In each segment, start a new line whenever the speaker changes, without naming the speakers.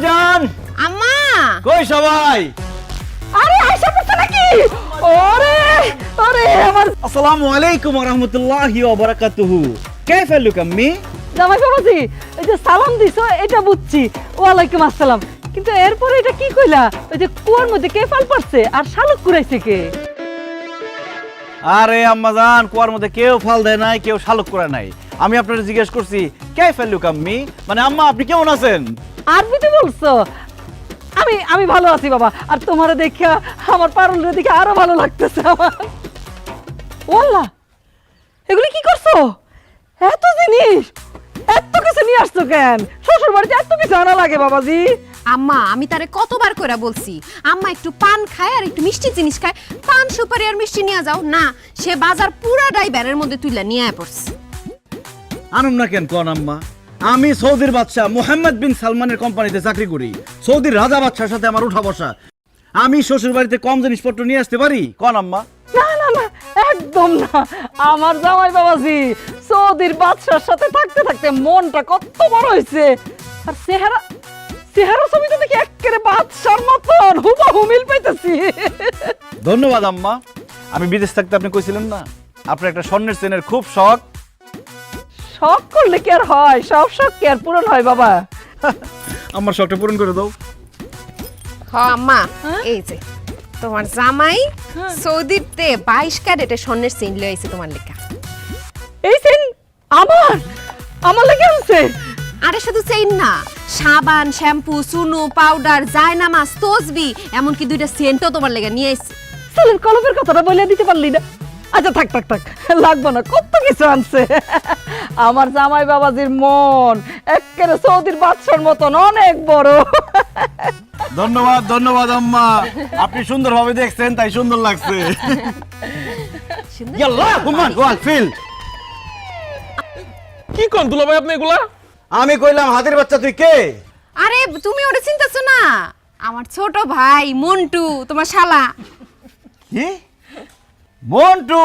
জান
আম্মা
কই সবাই?
আরে আয়শা পড়ছে নাকি? ওরে আরে আমার
আসসালামু আলাইকুম ওয়া রাহমাতুল্লাহি ওয়া বারাকাতুহু। كيف لك امي؟
জামাই বাবাজি এই যে সালাম দিছো এটা বুঝছি, ওয়ালাইকুম আসসালাম, কিন্তু এরপরে এটা কি কইলা? ওই যে কুয়ার মধ্যে কে ফাল পারছে আর শালুক কুরাইছে কে?
আরে আম্মা জান, কুয়ার মধ্যে কেউ ফাল দেয় নাই, কেউ শালুক করে নাই। আমি আপনারে জিজ্ঞেস করছি كيف لك امي, মানে আম্মা আপনি কেমন আছেন?
আরবিতে বলছো? আমি ভালো আছি বাবা, আর তোমারে দেখা আমার পারুলের দিকে আরো ভালো লাগতেছে আমার। ওয়াল্লাহ, এগুলি কি করছো? এত জিনিস, এত কিছু নিয়ে আসছো কেন? শ্বশুর বাড়িতে এত কিছু আনা লাগে বাবাজি?
আম্মা আমি তারে কতবার কইরা বলছি আম্মা একটু পান খায় আর একটু মিষ্টি জিনিস খায়, পান সুপারি আর মিষ্টি নিয়ে যাও না, সে বাজার পুরাটাই ব্যারের মধ্যে তুইলা নিয়ে পড়ছে।
আনুম না কেন কোন আম্মা? আমি সৌদির বাদশা মুহাম্মদ বিন সালমানের কোম্পানিতে চাকরি করি। সৌদির রাজা বাদশার সাথে আমার উঠা বসা। আমি শ্বশুর বাড়িতে কম জিনিসপত্র নিয়ে আসতে পারি কোন আম্মা?
না না না, একদম না। আমার জামাই বাবাজি সৌদির বাদশার সাথে থাকতে থাকতে মনটা কত বড় হয়েছে, আর চেহারা ছবিটা দেখি একেবারে বাদশার মতন হুবহু মিল পাইতেছি।
ধন্যবাদ আম্মা। আমি বিদেশ থাকতে আপনি কইছিলেন না আপনার একটা স্বর্ণের চেনের খুব শখ।
শখ করলে কি আর হয়? সব শখ কি আর পূরণ হয় বাবা?
আমার শখটা পূরণ করে দাও।
হ আম্মা, এই যে তোমার জামাই সৌদিতে 22 ক্যারেটের স্বর্ণের চেইন লয়ে আইছে তোমার লেখা।
এই সেন আমার লেগে আছে।
আরে শুধু চেইন না, সাবান, শ্যাম্পু, চুনো, পাউডার, জায়নামাজ, তসবি, এমনকি 2টা সেন্টও তোমার লেগে নিয়ে আইছে।
চলেন কলমের কথাটা বলে দিতে পারলি না। আচ্ছা থাক থাক থাক, লাগবো না, কত কিছু আনছে। আমার জামাই বাবাজির মন একেবারে সৌদির বাদশার মতন অনেক বড়।
ধন্যবাদ ধন্যবাদ আম্মা, আপনি সুন্দরভাবে দেখছেন তাই সুন্দর লাগছে। ইয়াল্লাহ হুমান ওয়াল ফিল।
কি কোন দুলা ভাই আপনি এগুলা?
আমি কইলাম হাতের বাচ্চা তুই কে?
আরে তুমি ওটা চিন্তাছো না, আমার ছোট ভাই মন্টু, তোমার শালা।
কি মন্টু?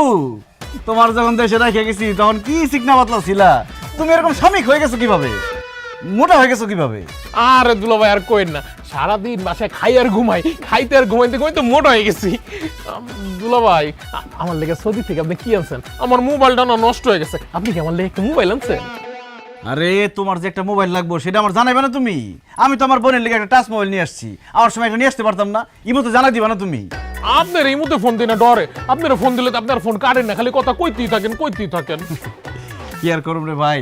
তোমার যখন দেশে রেখে গেছি তখন কি চিকনা পাতলা ছিলা, তুমি এরকম শ্রমিক হয়ে গেছো কিভাবে? মোটা হয়ে গেছো কিভাবে?
আরে দুলা ভাই আর কইন না, সারাদিন বাসায় খাই আর ঘুমাই, খাইতে আর ঘুমাইতে ঘুমাইতে মোটা হয়ে গেছি। দুলা ভাই আমার লেগে সৌদি থেকে আপনি কি আনছেন? আমার মোবাইলটা না নষ্ট হয়ে গেছে, আপনি কি আমার লেগে একটা মোবাইল আনছেন?
আরে তোমার যে একটা মোবাইল লাগবে সেটা আমার জানাইবে না তুমি? আমি তো আমার বোনের লেগে একটা টাচ মোবাইল নিয়ে আসছি, আমার সময় একটা নিয়ে আসতে পারতাম না? ইমো তো জানাই দিবা না তুমি?
আপনার এই মধ্যে ফোন দিই না ডরে, আপনার ফোন দিলে তো আপনার ফোন কাটেন না, খালি কথা কইতেই থাকেন।
কি আর করব রে ভাই,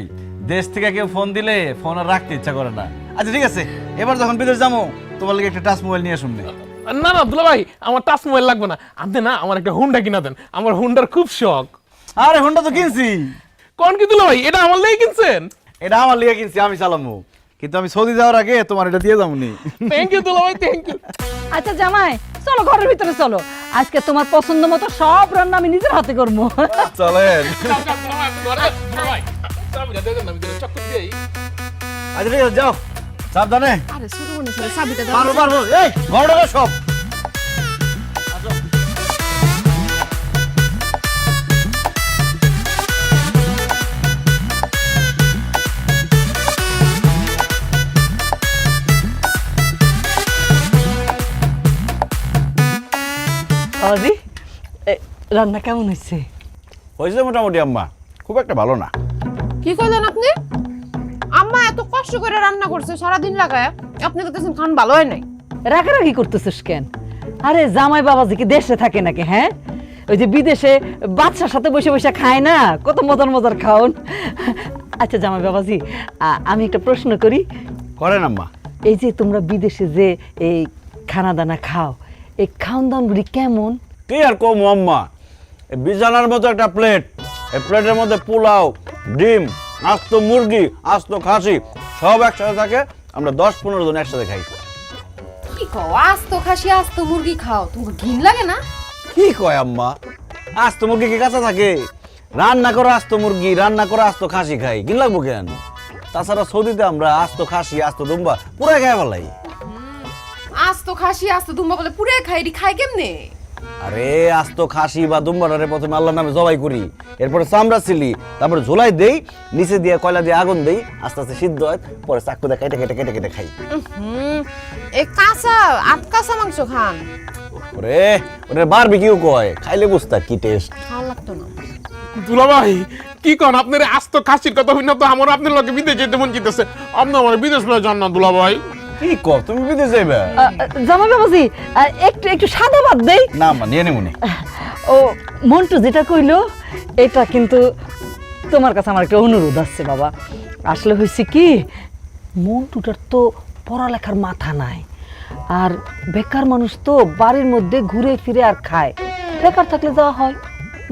দেশ থেকে কেউ ফোন দিলে ফোন আর রাখতে ইচ্ছা করে না। আচ্ছা ঠিক আছে, এবার যখন বিদেশ যাবো তোমার লেগে একটা টাচ মোবাইল নিয়ে শুনবে।
না না দুলা ভাই, আমার টাচ মোবাইল লাগবে না, আপনি না আমার একটা হুন্ডা কিনা দেন, আমার হুন্ডার খুব শখ।
আরে হুন্ডা তো কিনছি।
কোন কি দুলা ভাই, এটা আমার লেগে কিনছেন?
এটা আমার লেগে কিনছি, আমি চালামু, কিন্তু আমি সৌদি যাওয়ার আগে তোমার এটা দিয়ে যাবো নি।
থ্যাংক ইউ দুলা ভাই, থ্যাংক ইউ।
আচ্ছা জামাই চলো ঘরের ভিতরে চলো, আজকে তোমার পছন্দ মতো সব রান্না আমি নিজের হাতে করবো।
চলেন। আচ্ছা ঠিক আছে, যাও সাবধানে।
আরে ছোট বোনের সাথে চাবিটা দাও।
পারবো পারবো, এই ঘরটা সব।
বাবাজি রান্না কেমন হয়েছে?
হয়েছে মোটামুটি আম্মা, খুব একটা ভালো না।
কি কইলেন আপনি? আম্মা এত কষ্ট করে রান্না করছে সারাদিন লাগায়, আপনি কইতেছেন খান ভালো হয় নাই।
রাগারাগি করতেছিস কেন? আরে জামাই বাবাজি কি দেশে থাকে নাকি? হ্যাঁ, ওই যে বিদেশে বাদশার সাথে বসে বসে খায় না, কত মজার মজার খাওন। আচ্ছা জামাই বাবাজি আমি একটা প্রশ্ন করি।
করেন আম্মা।
এই যে তোমরা বিদেশে যে এই খানা দানা খাও, এই খাওন দাওনগুলি কেমন?
কি আর কম আম্মা, বিছানার মতো একটা প্লেট, এই প্লেটের মধ্যে পোলাও, ডিম, আস্ত মুরগি, আস্ত খাসি সব একসাথে থাকে। আমরা 10-15 জন একসাথে খাই।
কি কও, আস্ত খাসি আস্ত মুরগি খাও, তোমাকে ঘিন লাগে না?
কি কয় আম্মা, আস্ত মুরগি কি কাঁচা থাকে? রান্না করে আস্ত মুরগি, রান্না করে আস্ত খাসি খাই, কি লাগবো কেন? তাছাড়া সৌদিতে আমরা আস্ত খাসি, আস্ত দুম্বা পুরাই খাই ফেলাই।
আস্ত খাসি আস্ত দুম্বা বলে পুরে খাই, এটি খাই কেমনে?
আরে আস্ত খাসি বা দুম্বারে প্রথমে আল্লাহর নামে জবাই করি, এরপরে চামড়া ছিলি, তারপরে ঝোলাই দেই, নিচে দিয়ে কয়লা দিয়ে আগুন দেই, আস্তে আস্তে সিদ্ধ হয়, পরে চাকু দিয়ে কেটে কেটে কেটে কেটে খাই।
এই কাঁচা কাঁচা মাংস খান,
ওরে ওরে বারবিকিউ কয়, খাইলে বুঝতা কি টেস্ট।
ভালো লাগতো না।
দুলাভাই কি কন আপনার আস্ত খাসির কথা হই না তো আমার আপনার লগে বিদেশ যেতে মন চাইতেছে, আপনি আমার বিদেশ লয়ে যান না দুলাভাই।
কি কর তুমি বিদেশ যাইবা?
জামাই বাবাজি একটু একটু সাদা ভাত দেই।
না মা নিয়ে নেবো নি।
ও মন্টু যেটা কইলো এটা কিন্তু তোমার কাছে আমার একটা অনুরোধ আছে বাবা। আসলে হয়েছে কি, মন্টুটার তো পড়ালেখার মাথা নাই, আর বেকার মানুষ তো বাড়ির মধ্যে ঘুরে ফিরে আর খায়, বেকার থাকলে যাওয়া হয়,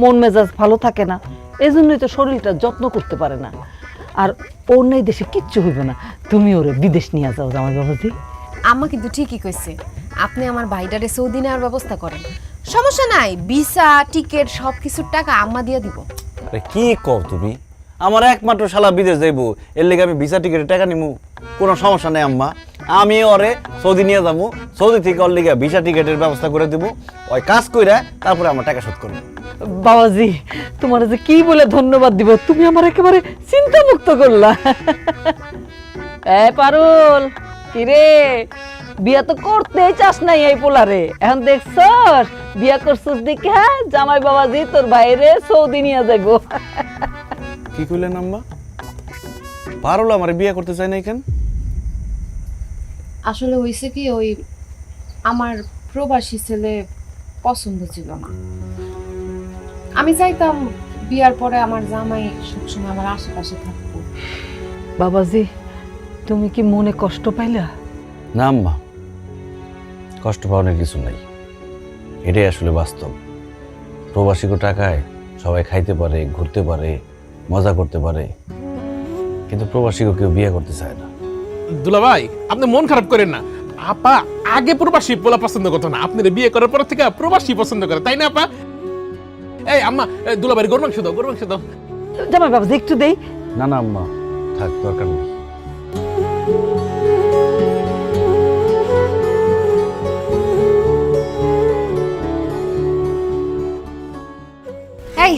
মন মেজাজ ভালো থাকে না, এই জন্যই তো শরীরটা যত্ন করতে পারে না। আর ওর নেই দেশে কিচ্ছু হইবে না, তুমি ওরে বিদেশ নিয়ে যাও জামাই বাবাজি।
আম্মা কিন্তু ঠিকই কইছে, আপনি আমার ভাইটারে সৌদি নেওয়ার ব্যবস্থা করেন, সমস্যা নাই, ভিসা টিকিট সব কিছুর টাকা আম্মা দিয়ে দিব।
আরে কি কও তুমি? আমার একমাত্র শালা বিদেশ যাইবো, এর লেগে আমি ভিসা টিকিটের টাকা নিমু? কোনো সমস্যা নেই আম্মা, আমি ওরে সৌদি নিয়ে যাবো, সৌদি থেকে ওর লেগে ভিসা টিকিটের ব্যবস্থা করে দিব, ওই কাজ কইরা তারপরে আমার টাকা শোধ করবো।
বাবাজি তোমার যে কি বলে ধন্যবাদ দিব, তুমি আমার একেবারে চিন্তা মুক্ত করলা। এ পারুল কিরে, বিয়া তো করতেই চাস নাই এই পোলারে, এখন দেখছস বিয়া করছস দেখে জামাই বাবাজি তোর বাইরে সৌদি নিয়ে যাইবো।
কি কইলেন আম্মা? পারুল আমার বিয়ে করতে চাই না কেন?
আসলে হয়েছে কি, ওই আমার প্রবাসী ছেলে পছন্দ ছিল না। আমি চাইতাম বিয়ার পরে আমার জামাই সবসময় আমার আশেপাশে থাকবো।
বাবাজি তুমি কি মনে কষ্ট পাইলা?
না আম্মা, কষ্ট পাওয়ার কিছু নাই, এটাই আসলে বাস্তব। প্রবাসীকে টাকায় সবাই খাইতে পারে, ঘুরতে পারে, মজা করতে পারে, কিন্তু প্রবাসীকে কেউ বিয়ে করতে চায় না।
দুলাভাই আপনি মন খারাপ করেন না, আপা আগে প্রবাসী পোলা পছন্দ করতো না, আপনার বিয়ে করার পর থেকে প্রবাসী পছন্দ করে, তাই না আপা? এই আম্মা দুলাভাইয়ের গরু মাংস দাও, গরু মাংস দাও।
জামাই বাবাজি একটু দেই।
না না আম্মা, থাক, দরকার নেই।
এই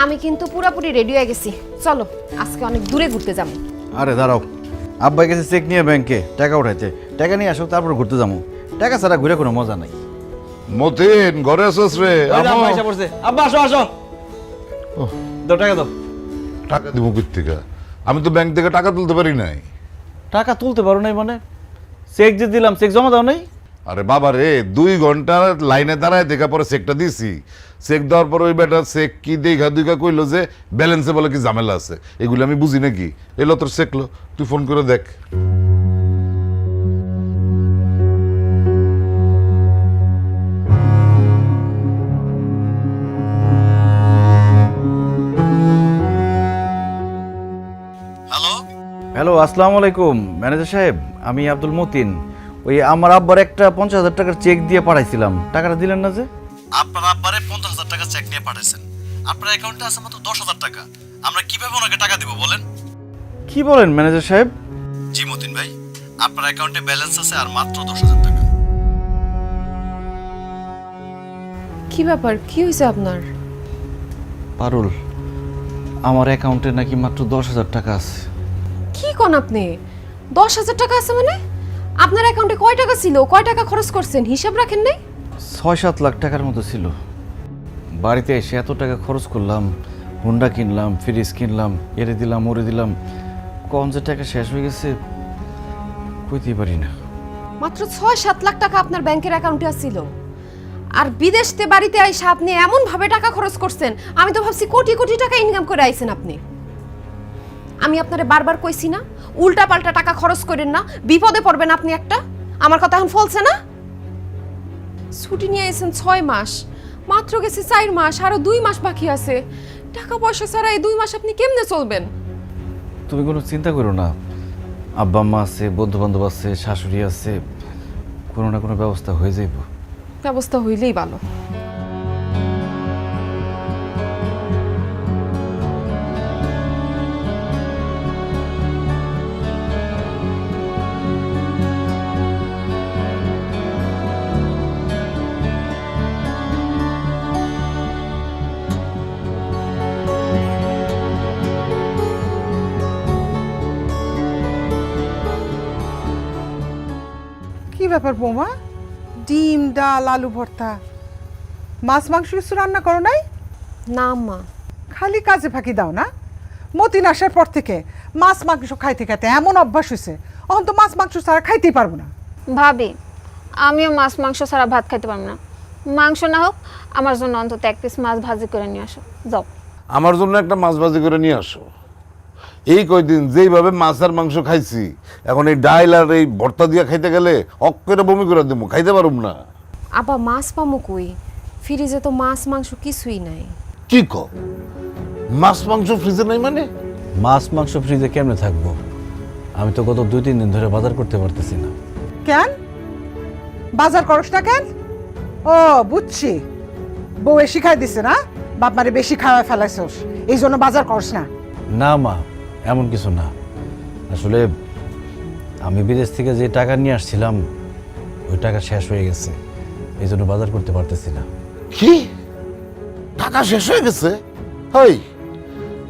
আমি কিন্তু পুরোপুরি রেডি হয়ে গেছি, চলো আজকে অনেক দূরে ঘুরতে যাবো।
আরে দাঁড়াও, আব্বাই গেছে চেক নিয়ে ব্যাংকে টাকা উঠাইতে, টাকা নিয়ে আসো তারপর ঘুরতে যাবো, টাকা ছাড়া ঘুরে কোনো মজা নাই।
মতিন ঘরে আসছ রে?
আব্বা এসে পড়ছে, আব্বা আসো আসো, দাও টাকা দাও।
টাকা দিব কই থেকে? আমি তো ব্যাংক থেকে টাকা তুলতে পারি নাই।
টাকা তুলতে পারো নাই মানে? চেক যে দিলাম, চেক জমা দাও নাই?
আরে বাবা রে, 2 ঘন্টা লাইনে দাঁড়ায় দেখা পরে চেকটা দিছি। চেক দেওয়ার পর ওই বেটা চেক কি দেখা দুইকা কইলো যে ব্যালেন্সে বলে কি ঝামেলা আছে, এগুলো আমি বুঝি নাকি? এলো তোর চেকলো, তুই ফোন করে দেখ।
হ্যালো, আসসালামু আলাইকুম ম্যানেজার সাহেব, আমি আব্দুল মতিন। ওই আমার আব্বার একটা 50,000 টাকার চেক দিয়ে পাঠাইছিলাম, টাকাটা দিলেন না যে? আপনার আব্বারে 50,000 টাকা চেক নিয়ে পাঠাইছেন, আপনার অ্যাকাউন্টে আছে মাত্র 10,000 টাকা, আমরা কিভাবে ওনাকে টাকা দিব বলেন? কি বলেন ম্যানেজার সাহেব? জি মতিন ভাই, আপনার অ্যাকাউন্টে ব্যালেন্স আছে আর মাত্র 10,000 টাকা।
কি ব্যাপার, কি হয়েছে আপনার?
পারুল, আমার অ্যাকাউন্টে নাকি মাত্র 10,000 টাকা আছে।
কি কোন আপনি? 10,000 টাকা আছে মানে? আপনার অ্যাকাউন্টে কয় টাকা ছিল, কয় টাকা খরচ করছেন হিসাব রাখেন নাই?
6-7 লাখ টাকার মতো ছিল। বাড়িতে এসে এত টাকা খরচ করলাম, হুন্ডা কিনলাম, ফ্রিজ কিনলাম, এরে দিলাম ওরে দিলাম, কম যে টাকা শেষ হয়ে গেছে কইতেই পারি না।
মাত্র 6-7 লাখ টাকা আপনার ব্যাংকের অ্যাকাউন্টে আছিল, আর বিদেশতে বাড়িতে আইসা আপনি এমন ভাবে টাকা খরচ করছেন, আমি তো ভাবছি কোটি কোটি টাকা ইনকাম করে আইছেন আপনি। আমি আপনারে বারবার কইছি না উল্টা পাল্টা টাকা খরচ করেন না, বিপদে পড়বেন আপনি একটা। আমার কথা এখন ফলছে না? ছুটি নিয়ে আইছেন 6 মাস, মাত্র গেছে 4 মাস, আরো 2 মাস বাকি আছে। টাকা পয়সা ছাড়া এই 2 মাস আপনি কেমনে চলবেন?
তুমি কোনো চিন্তা করো না, আব্বা আম্মা আছে, বন্ধু বান্ধব আছে, শাশুড়ি আছে, কোনো না কোনো ব্যবস্থা হয়ে যাইব।
ব্যবস্থা হইলেই ভালো।
ব্যাপার বৌমা, ডিম ডাল আলু ভর্তা, মাছ মাংস কিছু রান্না করো নাই?
না আম্মা,
খালি কাজে ফাঁকি দাও না? মতিন আসার পর থেকে মাছ মাংস খাইতে খাইতে এমন অভ্যাস হয়েছে, এখন তো মাছ মাংস ছাড়া খাইতেই পারবো না।
ভাবি আমিও মাছ মাংস ছাড়া ভাত খাইতে পারবো না। মাংস না হোক আমার জন্য অন্তত এক পিস মাছ ভাজি করে নিয়ে আসো যাও।
আমার জন্য একটা মাছ ভাজি করে নিয়ে আসো। এই কয়দিন যেইভাবে মাছ আর মাংস খাইছি, এখন এই ডাইল আর এই ভর্তা দিয়ে খাইতে গেলে অক্কেরে বমি করে দেবো, খাইতে পারুম না।
আবার মাছ পামু কই? ফ্রিজে তো মাছ মাংস কিছুই নাই।
কি কো, মাছ মাংস ফ্রিজে নাই মানে?
মাছ মাংস ফ্রিজে কেমনে থাকবো? আমি তো গত 2-3 দিন ধরে বাজার করতে পারতেছি না।
কেন বাজার করস না কেন? ও বুঝছি, বউ শিখাই দিছে না, বাপ মারে বেশি খাওয়া ফেলাইছস, এই জন্য বাজার করস না।
না মা, এমন কিছু না। আসলে আমি বিদেশ থেকে যে টাকা নিয়ে আসছিলাম ওই টাকা শেষ হয়ে গেছে, এই জন্য বাজার করতে পারতেছি না।
কি টাকা শেষ হয়ে গেছে? হই,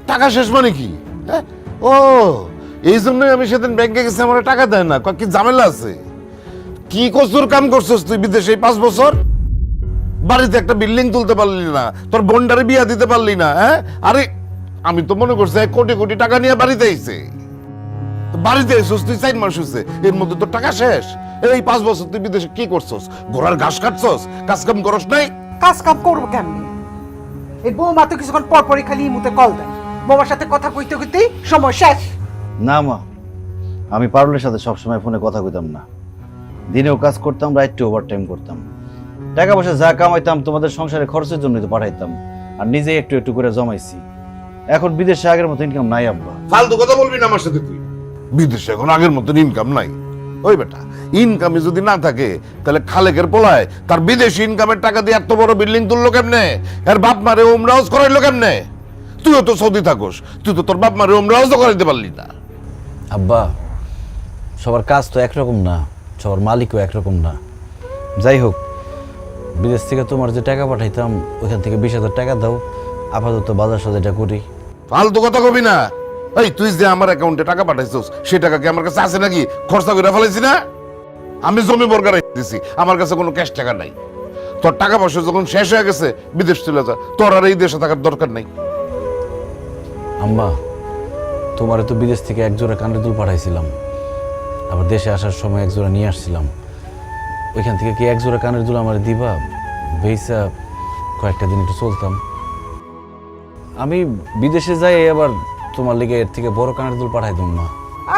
টাকা শেষ মানে কি? হ্যাঁ? ও এই জন্যই আমি সেদিন ব্যাংকে গেছি, আমার টাকা দেয় না। কি ঝামেলা আছে? কি কসুর কাম করছস তুই বিদেশে 5 বছর? বাড়িতে একটা বিল্ডিং তুলতে পারলি না, তোর বোনটারে বিয়া দিতে পারলি না। হ্যাঁ, আরে আমি তো মনে করছি 1 কোটি কোটি টাকা নিয়ে বাড়িতে আইছে। বাড়িতে এসেছিস তুই 4 মাস হয়েছে, এর মধ্যে তোর টাকা শেষ। এই 5 বছর তুই বিদেশে কি করছস? ঘোড়ার ঘাস কাটছস, কাজ কাম করস নাই?
কাজ কাম করবো কেমনি? এই বৌমা তো কিছুক্ষণ পর পরই খালি মুতে কল দেয়, বৌমার সাথে কথা কইতে কইতেই সময় শেষ।
না মা, আমি পারুলের সাথে সবসময় ফোনে কথা কইতাম না। দিনেও কাজ করতাম, রাইটে ওভারটাইম করতাম। টাকা পয়সা যা কামাইতাম তোমাদের সংসারে খরচের জন্যই তো পাঠাইতাম, আর নিজে একটু একটু করে জমাইছি। এখন বিদেশে আগের মতো ইনকাম নাই আব্বা।
ফালতু কথা বলবি না আমার সাথে তুই। বিদেশে এখন আগের মতন ইনকাম নাই। ওই বেটা, ইনকামই যদি না থাকে তাহলে খালেকের পোলায় তার বিদেশি ইনকামের টাকা দিয়ে এত বড় বিল্ডিং তুললো কেমনে? এর বাপ মারে ওমরাউজ করাইলো কেমনে? তুইও তো সৌদি থাকোস, তুই তো তোর বাপ মারে ওমরাউজ করাইতে পারলি না।
আব্বা, সবার কাজ তো একরকম না, সবার মালিকও একরকম না। যাই হোক, বিদেশ থেকে তোমার যে টাকা পাঠাইতাম ওইখান থেকে 20,000 টাকা দাও, আপাতত বাজার সাজাটা করি।
ফালতু কথা কবি না। এই তুই যে আমার অ্যাকাউন্টে টাকা পাঠাইছিস সে টাকা কি আমার কাছে আছে নাকি? খরচা করে ফেলাইছি না? আমি জমি বর্গা দিছি, আমার কাছে কোনো ক্যাশ টাকা নাই। তোর টাকা পয়সা যখন শেষ হয়ে গেছে বিদেশ চলে যা, তোর আর এই দেশে থাকার দরকার নাই।
আম্মা, তোমারে তো বিদেশ থেকে 1 জোড়া কানের দুল পাঠাইছিলাম, আবার দেশে আসার সময় 1 জোড়া নিয়ে আসছিলাম। ওইখান থেকে কি 1 জোড়া কানের দুল আমার দিবা? বেইসা কয়েকটা দিন একটু চলতাম। আমি বিদেশে যাই আবার তোমার লেগে এর থেকে বড় কানের দুল পাঠাই দিম মা।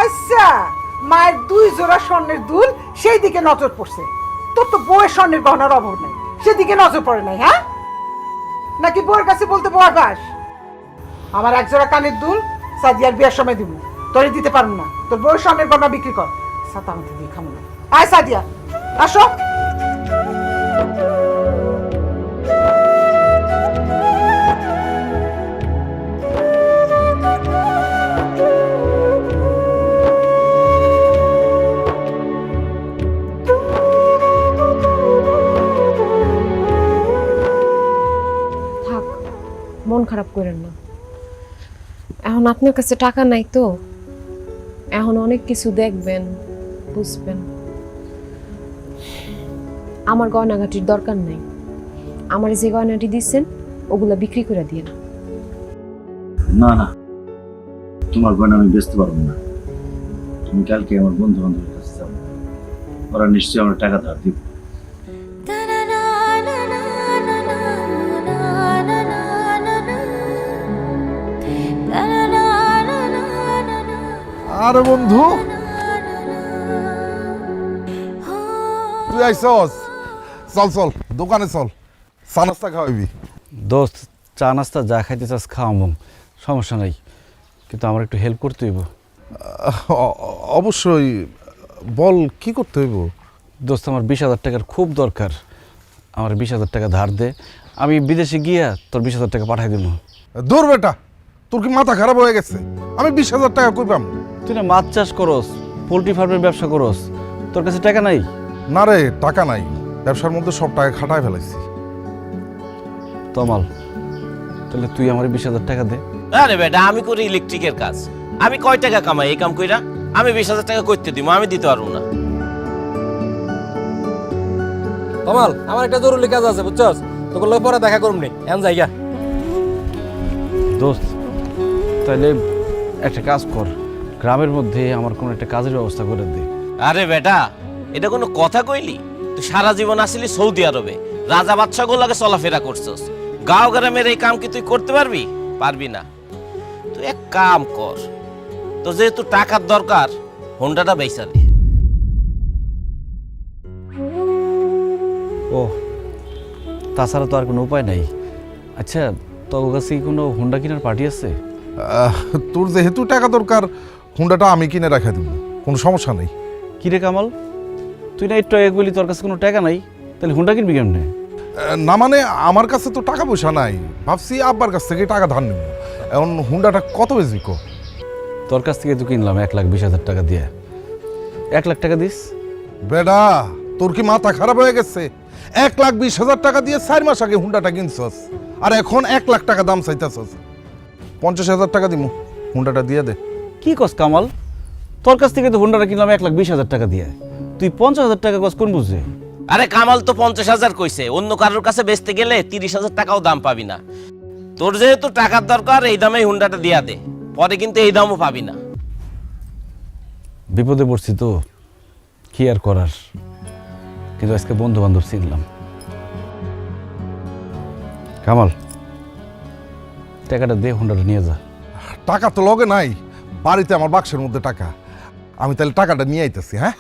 আচ্ছা, মায়ের 2 জোড়া স্বর্ণের দুল সেই দিকে নজর পড়ছে, তোর তো বউয়ের স্বর্ণের গহনার অভাব নাই, সেদিকে নজর পড়ে নাই? হ্যাঁ, নাকি বউয়ের কাছে বলতে বউ আকাশ আমার 1 জোড়া কানের দুল সাদিয়ার বিয়ার সময় দিব, তোরে দিতে পারবো না। তোর বউয়ের স্বর্ণের গহনা বিক্রি কর, সাথে আমাকে দিয়ে খাবো না। আয় সাদিয়া, আসো।
থাক, মন খারাপ করেন না। এখন আপনার কাছে টাকা নাই তো, এখন অনেক কিছু দেখবেন, বুঝবেন। আমার গয়নাগাটির দরকার নাই, আমার যে গয়নাটি দিচ্ছেন ওগুলা বিক্রি করে দিয়ে না।
না না, তোমার গয়না আমি বেচতে পারবো না। তুমি কালকে আমার বন্ধু বান্ধবের কাছে যাও, ওরা নিশ্চয়ই আমার টাকা ধার দিব।
আরে বন্ধু, তুই আইসস? চল চল দোকানে চল, চা নাস্তা খাওয়াবি।
দোস্ত, চা নাস্তা যা খাইতে চাস খাওয়াবো, সমস্যা নাই, কিন্তু আমার একটু হেল্প করতে হইব।
অবশ্যই, বল কি করতে হইব?
দোস্ত, আমার 20,000 টাকার খুব দরকার। আমার 20,000 টাকা ধার দে, আমি বিদেশে গিয়া তোর 20,000 টাকা পাঠাই দিব।
দূর বেটা, তোর কি মাথা খারাপ হয়ে গেছে? আমি 20,000 টাকা কই পাম?
তুই না মাছ চাষ করস, পোল্ট্রি ফার্মের ব্যবসা করস, তোর কাছে টাকা নাই?
না রে, টাকা নাই, ব্যবসার মধ্যে সব টাকা খাটায় ফেলাইছি।
তমাল, তাহলে তুই আমার 20,000 টাকা দে।
আরে বেটা, আমি করি ইলেকট্রিকের কাজ, আমি কয় টাকা কামাই এই কাম কইরা? আমি 20,000 টাকা করতে দিব, আমি দিতে পারবো না।
কমাল আমার একটা জরুরি কাজ আছে বুঝছস তোকে লগে পরে দেখা করুম নি এখন যাই গা।
দোস্ত তাহলে একটা কাজ কর, গ্রামের মধ্যে আমার কোনো একটা কাজের ব্যবস্থা করে দে।
আরে বেটা, এটা কোনো কথা কইলি? তুই সারা জীবন আসিলি সৌদি আরবে, রাজা বাদশা গুলোকে চলাফেরা করছস। গাঁও গ্রামের এই কাম কি তুই করতে পারবি? পারবি না। তুই এক কাম কর, তোর যেহেতু টাকার দরকার, হোন্ডাটা বেচা দে।
ও, তাছাড়া তো আর কোনো উপায় নাই। আচ্ছা, তোর কাছে কি কোনো হোন্ডা কেনার পার্টি আছে?
তোর যেহেতু টাকা দরকার হুন্ডাটা আমি কিনে রাখা দিব, কোনো সমস্যা নেই।
কি রে কামাল, তুই না একটু আগে বলি তোর কাছে কোনো টাকা নাই, তাহলে হোন্ডা কিনবি কেমনে?
না মানে আমার কাছে তো টাকা পয়সা নাই, ভাবছি আব্বার কাছ থেকে টাকা ধার নেব। এখন হুন্ডাটা কত বেশি কো?
তোর কাছ থেকে তো কিনলাম 1,20,000 টাকা দিয়ে। 1 লাখ টাকা দিস?
বেডা তোর কি মাথা খারাপ হয়ে গেছে? 1,20,000 টাকা দিয়ে 4 মাস আগে হুন্ডাটা কিনছস, আর এখন 1 লাখ টাকা দাম চাইতেছস। 50,000 টাকা দিমু, হুন্ডাটা দিয়ে দে।
কি কস কামাল, তোর কাছ থেকে তো হোন্ডাটা কিনলাম 1,20,000 টাকা দিয়ে, তুই 50,000 টাকা কস কোন বুঝে?
আরে কামাল তো 50,000 কইছে, অন্য কারোর কাছে বেচতে গেলে 30,000 টাকাও দাম পাবি না। তোর যেহেতু টাকার দরকার, এই দামে হুন্ডাটা দিয়া দে, পরে কিন্তু এই দামও পাবি না।
বিপদে পড়ছি তো, কি আর করার। কিন্তু আজকে বন্ধু বান্ধব চিনলাম। কামাল, টাকাটা দে, হোন্ডাটা নিয়ে যা।
টাকা তো লগে নাই, বাড়িতে আমার বাক্সের মধ্যে টাকা। আমি তাহলে টাকাটা নিয়ে আইতেছি। হ্যাঁ,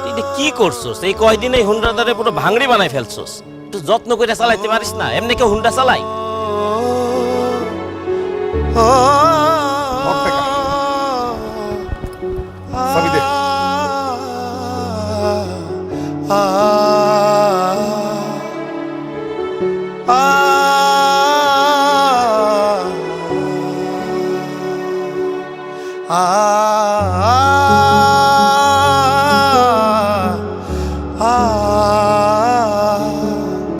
তুই এটা কি করছস? এই কয়দিনে এই হুন্ডাটারে পুরো ভাঙড়ি বানাই ফেলছস। একটু যত্ন করে চালাইতে পারিস না? এমনি কেউ হুন্ডা চালাই?
ধর টাকা। চাবি দে।
আ